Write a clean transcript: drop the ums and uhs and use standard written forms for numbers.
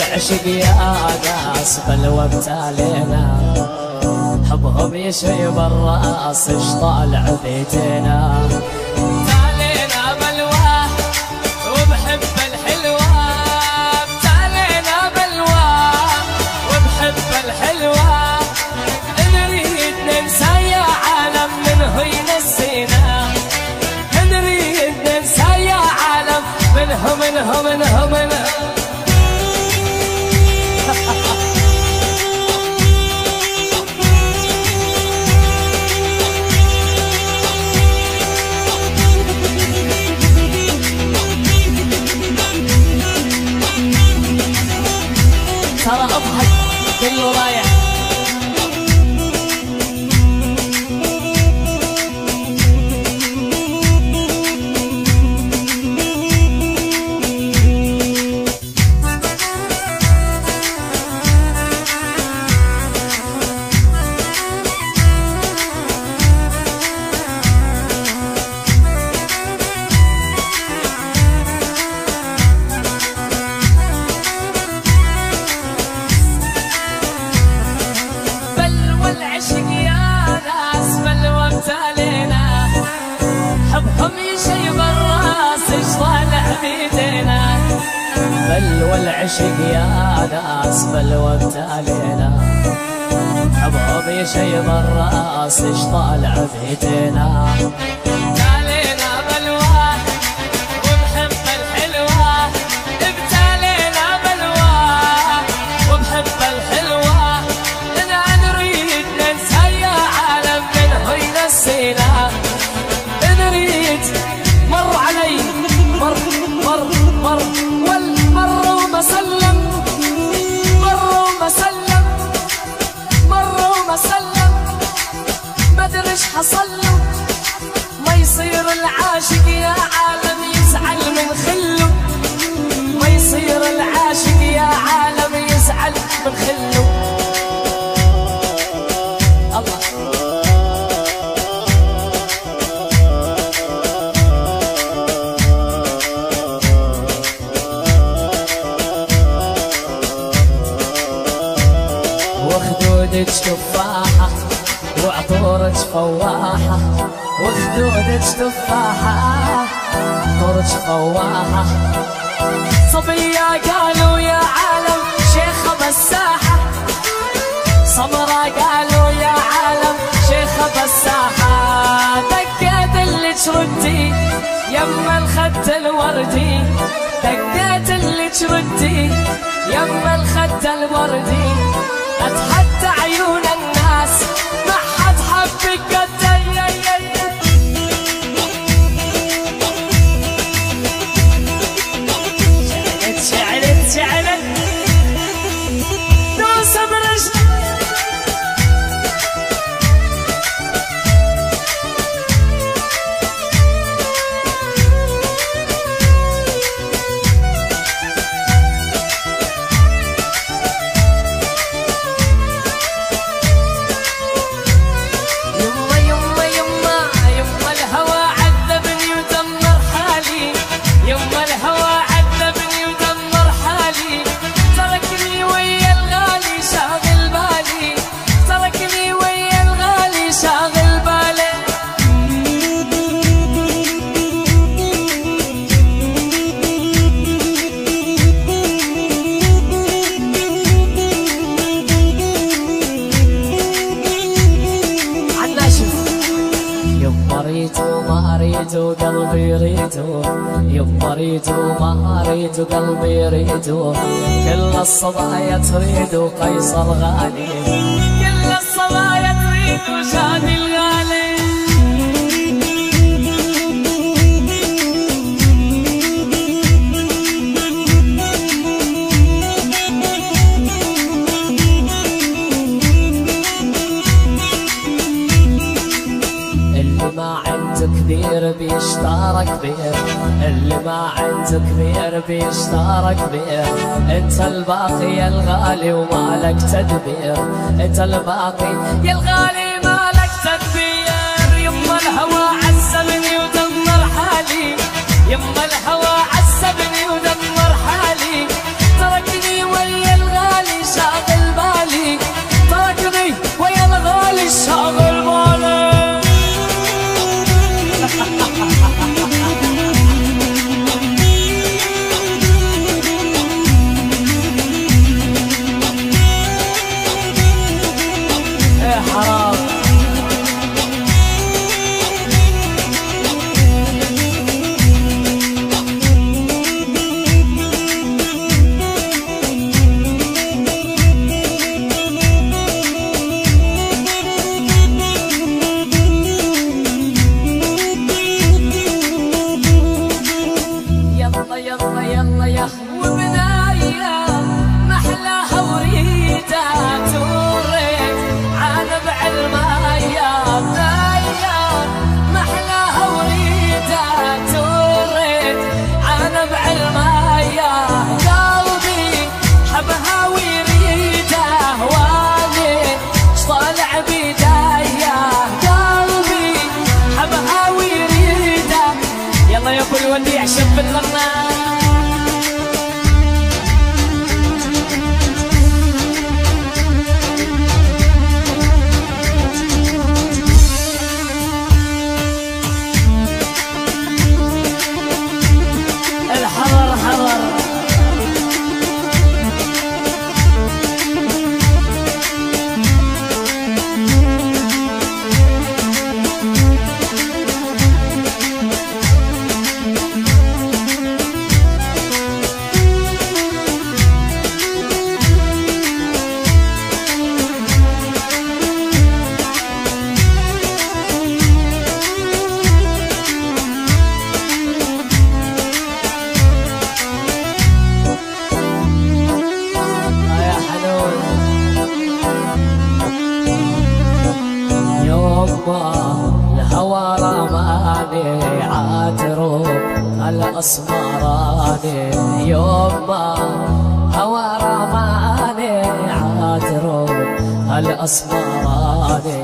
والعشق يا ناس بلوى ابتالينا، حبهم يشيب الراس اش طالع بيتنا. ابتالينا بلوى وبحب الحلوة، ابتالينا بلوى وبحب الحلوة، نريد ننسى يا عالم منه ينسينا، نريد ننسى يا عالم منه منه منه منه. ترى اضحك كله رايح. حبهم يشيب الراس اش طالع بيدينا، بلوى العشق يا ناس بلوى ابتالينا، حبهم يشيب الراس اش طالع بيدينا. ابتالينا بلوى وبحب الحلوة، ابتالينا بلوى وبحب الحلوة، انا نريد ننسى يا عالم منه ينسينا، نريد مر علي مر مر مر والمر وما سلم، مر وما سلم، مر وما سلم، ما ادري ايش حصل له، ما يصير العاشق يا عالم يزعل من خله، ما يصير العاشق يا عالم يزعل من خله. الله وخدودك تفاحة وعطورك فواحة، وخدودك تفاحة عطورك فواحة، صبية قالوا يا عالم شيخة بساحة، سمرة قالوا يا عالم شيخة بساحة، دقيت اللي تردي يما الخد الوردي، دقيت اللي تردي يما الخد الوردي، اتحدى عيون الناس ما حد حبك قدي. شعلت شعلت دوس برجلي وقلبي ريتو، يما ريتو ما ريتو قلبي ريتو، كل الصبايا تريد قيصر غالي، كل الصبايا تريد شادي الغالي. كبير بيشترى كبير، اللي ما عنده كبير بيشترى كبير، انت الباقي يا الغالي ومالك تدبير، انت الباقي يا الغالي مالك تدبير. يما الهوى عذبني ودمر حالي، يما الهوى عذبني ودمر حالي، تركني ويا الهوى رماني عاترو الأسمراني يوم ما هوى رماني عاترو الأسمراني